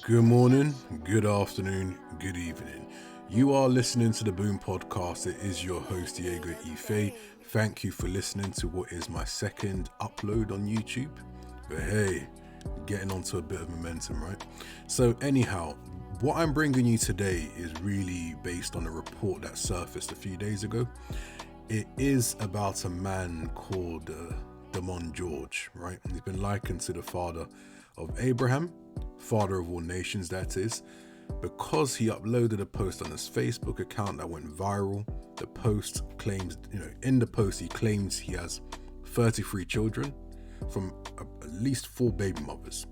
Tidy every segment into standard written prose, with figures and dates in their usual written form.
Good morning, good afternoon, good evening. You are listening to the Boon podcast. It is your host, Diego Ife. Thank you for listening to what is my second upload on YouTube. But hey, getting onto a bit of momentum, right? So anyhow, what I'm bringing you today is really based on a report that surfaced a few days ago. It is about a man called Damon George, right? He's been likened to the father of Abraham, father of all nations, that is, because he uploaded a post on his Facebook account that went viral. The post claims, in the post he claims he has 33 children from at least 4 baby mothers.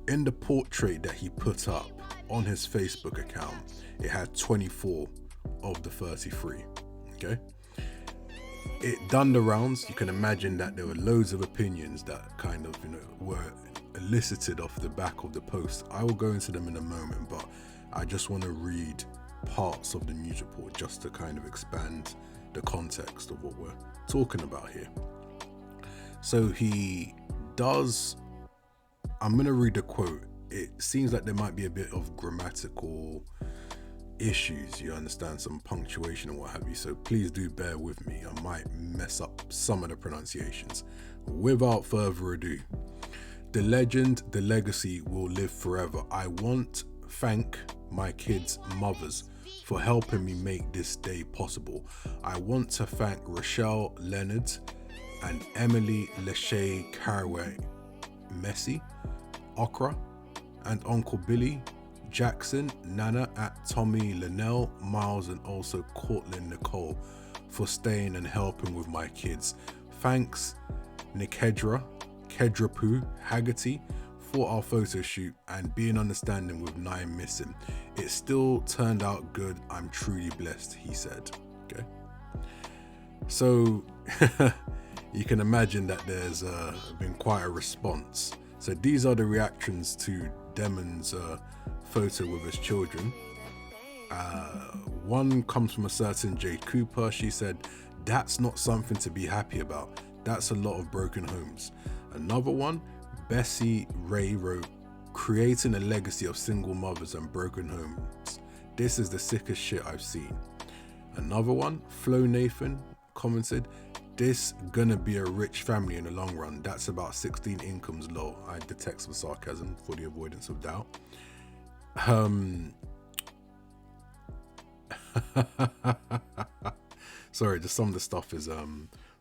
In the portrait that he put up on his Facebook account, it had 24 of the 33, okay? It done the rounds. You can imagine that there were loads of opinions that kind of, were elicited off the back of the post. I will go into them in a moment, but I just want to read parts of the news report just to kind of expand the context of what we're talking about here. So he does, I'm going to read the quote. It seems like there might be a bit of grammatical issues, you understand, some punctuation and what have you, so please do bear with me. I might mess up some of the pronunciations. Without further ado, the legend, the legacy will live forever. I want to thank my kids' mothers for helping me make this day possible. I want to thank Rochelle Leonard and Emily Lachey Caraway, Messi, Okra, and Uncle Billy, Jackson, Nana at Tommy, Linnell, Miles, and also Cortland Nicole for staying and helping with my kids. Thanks Nikedra, Kedrapu, Haggerty for our photo shoot and being understanding with 9 missing. It still turned out good. I'm truly blessed, he said. Okay. So you can imagine that there's been quite a response. So these are the reactions to Damon's photo with his children. One comes from a certain Jade Cooper. She said, "That's not something to be happy about. That's a lot of broken homes." Another one, Bessie Ray wrote, "Creating a legacy of single mothers and broken homes. This is the sickest shit I've seen." Another one, Flo Nathan, commented, "This gonna be a rich family in the long run. That's about 16 incomes low." I detect some sarcasm for the avoidance of doubt. Sorry, just some of the stuff is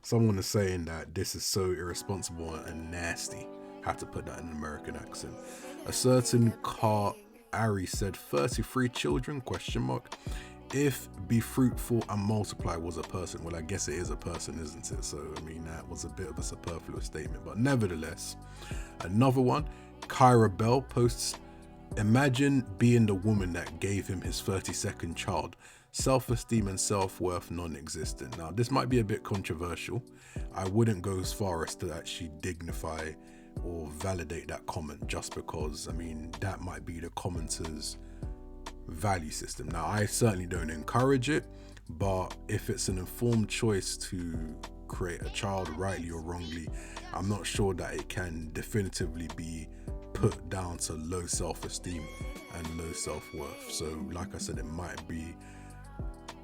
someone is saying that this is so irresponsible and nasty. Had to put that in an American accent. A certain Car Ari said 33 children, question mark. If be fruitful and multiply was a person, well, I guess it is a person, isn't it? So I mean, that was a bit of a superfluous statement, but nevertheless. Another one, Kyra Bell posts, "Imagine being the woman that gave him his 32nd child. Self-esteem and self-worth non-existent." Now, this might be a bit controversial. I wouldn't go as far as to actually dignify or validate that comment just because, I mean, that might be the commenter's value system. Now, I certainly don't encourage it, but if it's an informed choice to create a child, rightly or wrongly, I'm not sure that it can definitively be put down to low self-esteem and low self-worth. So like I said, it might be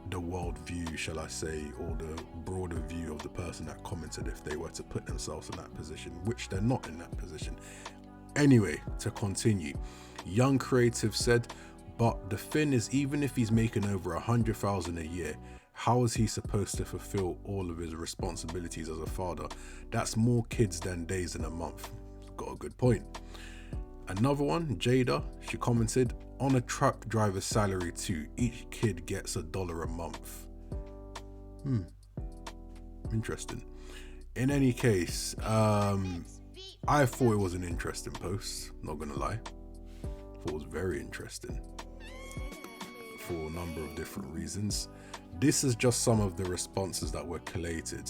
the world view, shall I say, or the broader view of the person that commented if they were to put themselves in that position, which they're not in that position. Anyway, to continue, Young Creative said, "But the thing is, even if he's making over 100,000 a year, how is he supposed to fulfill all of his responsibilities as a father? That's more kids than days in a month." Got a good point. Another one, Jada, she commented, "On a truck driver's salary too, each kid gets $1 a month." Interesting. In any case, I thought it was an interesting post, not gonna lie. Thought it was very interesting for a number of different reasons. This is just some of the responses that were collated.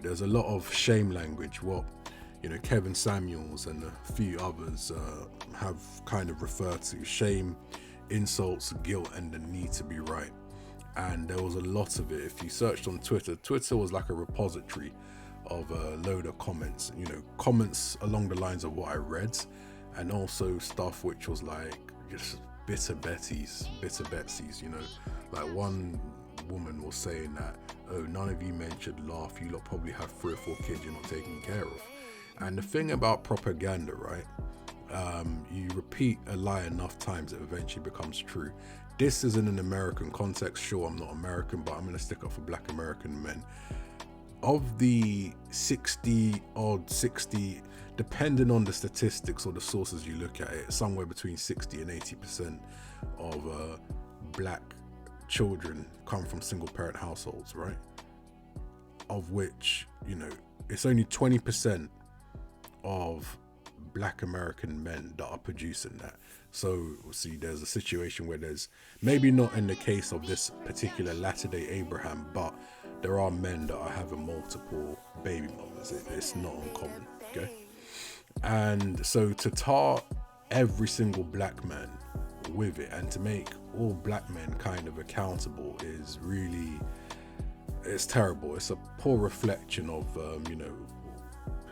There's a lot of shame language, what Kevin Samuels and a few others have kind of referred to: shame, insults, guilt, and the need to be right. And there was a lot of it. If you searched on Twitter was like a repository of a load of comments, comments along the lines of what I read. and also stuff which was like just bitter Betsy's, you know, like one woman was saying that, oh, none of you men should laugh, you lot probably have 3 or 4 kids you're not taking care of. And the thing about propaganda, right, you repeat a lie enough times, it eventually becomes true. This is in an American context. Sure, I'm not American, but I'm going to stick up for black American men. Of the 60, depending on the statistics or the sources you look at it, somewhere between 60 and 80% of black children come from single parent households, right? Of which, you know, it's only 20% of black American men that are producing that. So see, there's a situation where there's, maybe not in the case of this particular Latter-day Abraham, but there are men that are having multiple baby mothers. It's not uncommon, okay? And so to tar every single black man with it and to make all black men kind of accountable is really, it's terrible. It's a poor reflection of, you know,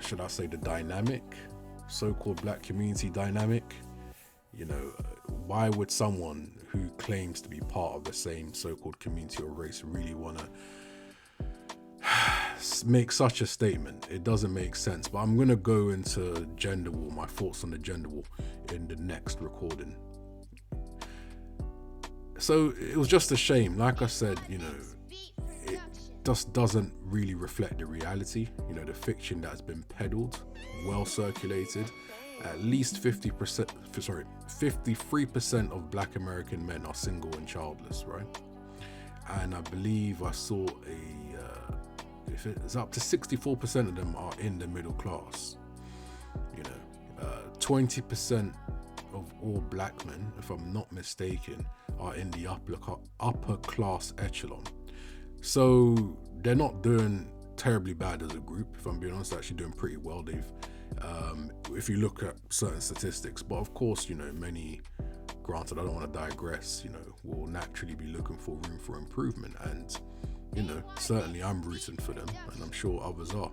should I say the dynamic, so-called black community dynamic. You know, why would someone who claims to be part of the same so-called community or race really want to make such a statement? It doesn't make sense. But I'm going to go into gender war, my thoughts on the gender war, in the next recording. So it was just a shame. Like I said, you know, it just doesn't really reflect the reality. You know, the fiction that has been peddled, well circulated. At least 53% of black American men are single and childless, right? And I believe I saw if it's up to 64% of them are in the middle class. You know, 20% of all black men, if I'm not mistaken, are in the upper class echelon. So they're not doing terribly bad as a group. If I'm being honest, they're actually doing pretty well. If you look at certain statistics, but of course, you know, many, granted, I don't want to digress, you know, will naturally be looking for room for improvement. And, you know, certainly I'm rooting for them, and I'm sure others are.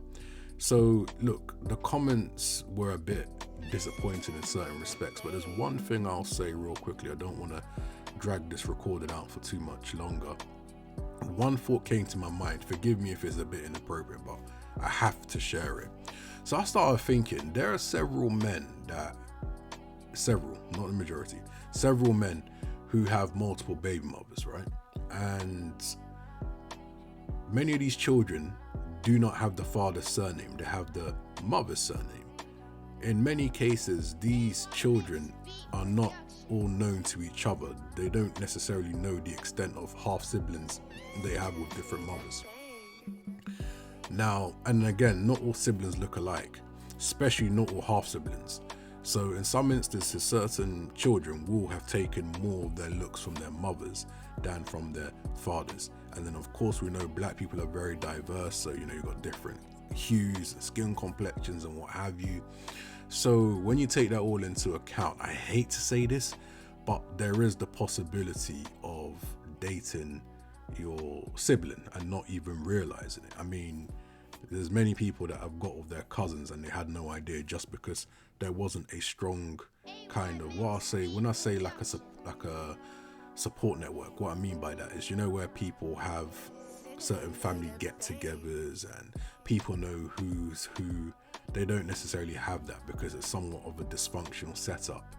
So look, the comments were a bit disappointing in certain respects, but there's one thing I'll say real quickly. I don't want to drag this recording out for too much longer. One thought came to my mind. Forgive me if it's a bit inappropriate, but I have to share it. So I started thinking, there are several men, not the majority, several men who have multiple baby mothers, right? And many of these children do not have the father's surname, they have the mother's surname. In many cases, these children are not all known to each other. They don't necessarily know the extent of half siblings they have with different mothers. Now, and again, not all siblings look alike, especially not all half siblings. So in some instances, certain children will have taken more of their looks from their mothers than from their fathers. And then of course we know black people are very diverse, so you know, you've got different hues, skin complexions and what have you. So when you take that all into account, I hate to say this, but there is the possibility of dating your sibling and not even realizing it. I mean, there's many people that have got with their cousins and they had no idea, just because there wasn't a strong kind of, what I'll say, when I say like a support network, what I mean by that is, you know, where people have certain family get-togethers and people know who's who. They don't necessarily have that because it's somewhat of a dysfunctional setup.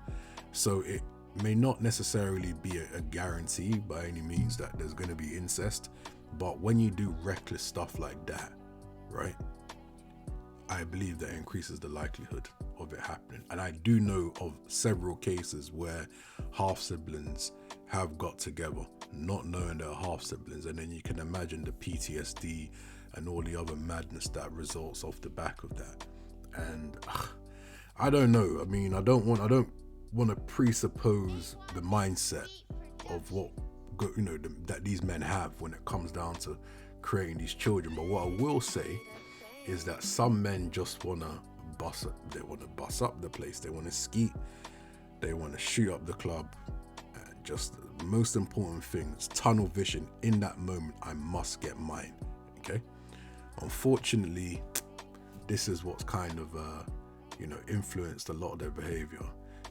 So it may not necessarily be a guarantee by any means that there's going to be incest, but when you do reckless stuff like that, right, I believe that increases the likelihood of it happening. And I do know of several cases where half siblings have got together not knowing they're half siblings, and then you can imagine the PTSD and all the other madness that results off the back of that. And I don't know. I mean, I don't want to presuppose the mindset of what, you know, that these men have when it comes down to creating these children. But what I will say is that some men just want to bust up the place. They want to skeet, they want to shoot up the club, and just the most important thing is tunnel vision. In that moment, I must get mine. Okay, unfortunately, this is what's kind of influenced a lot of their behavior.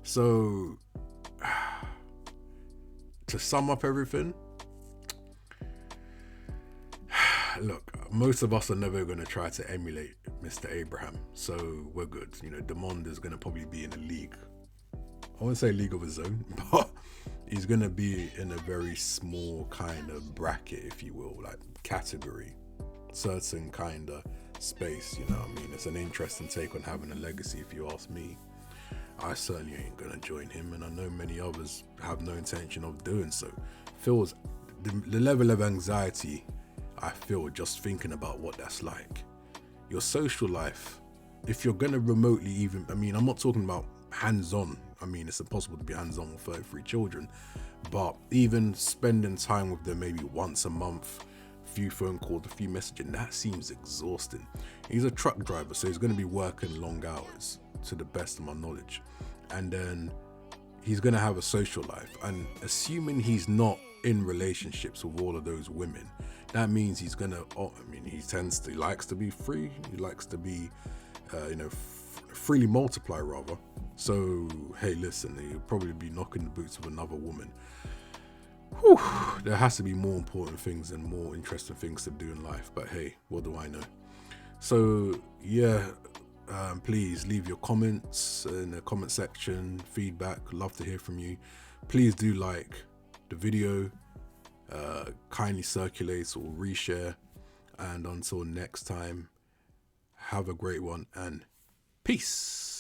So to sum up everything, look, most of us are never going to try to emulate Mr. Abraham, so we're good. You know, Demond is going to probably be in a league. I won't say league of his own, but he's going to be in a very small kind of bracket, if you will, like category, certain kind of space, you know what I mean? It's an interesting take on having a legacy, if you ask me. I certainly ain't going to join him, and I know many others have no intention of doing so. Feels the level of anxiety I feel just thinking about what that's like. Your social life, if you're going to remotely even, I mean, I'm not talking about hands-on. I mean, it's impossible to be hands-on with 33 children, but even spending time with them maybe once a month, a few phone calls, a few messaging, that seems exhausting. He's a truck driver, so he's going to be working long hours, to the best of my knowledge. And then he's going to have a social life. And assuming he's not in relationships with all of those women, that means he's going to, he likes to be free. He likes to be, freely multiply rather. So, hey, listen, he'll probably be knocking the boots of another woman. Whew, there has to be more important things and more interesting things to do in life. But hey, what do I know? So, yeah, please leave your comments in the comment section, feedback. Love to hear from you. Please do like the video, kindly circulate or reshare. And until next time, have a great one and peace.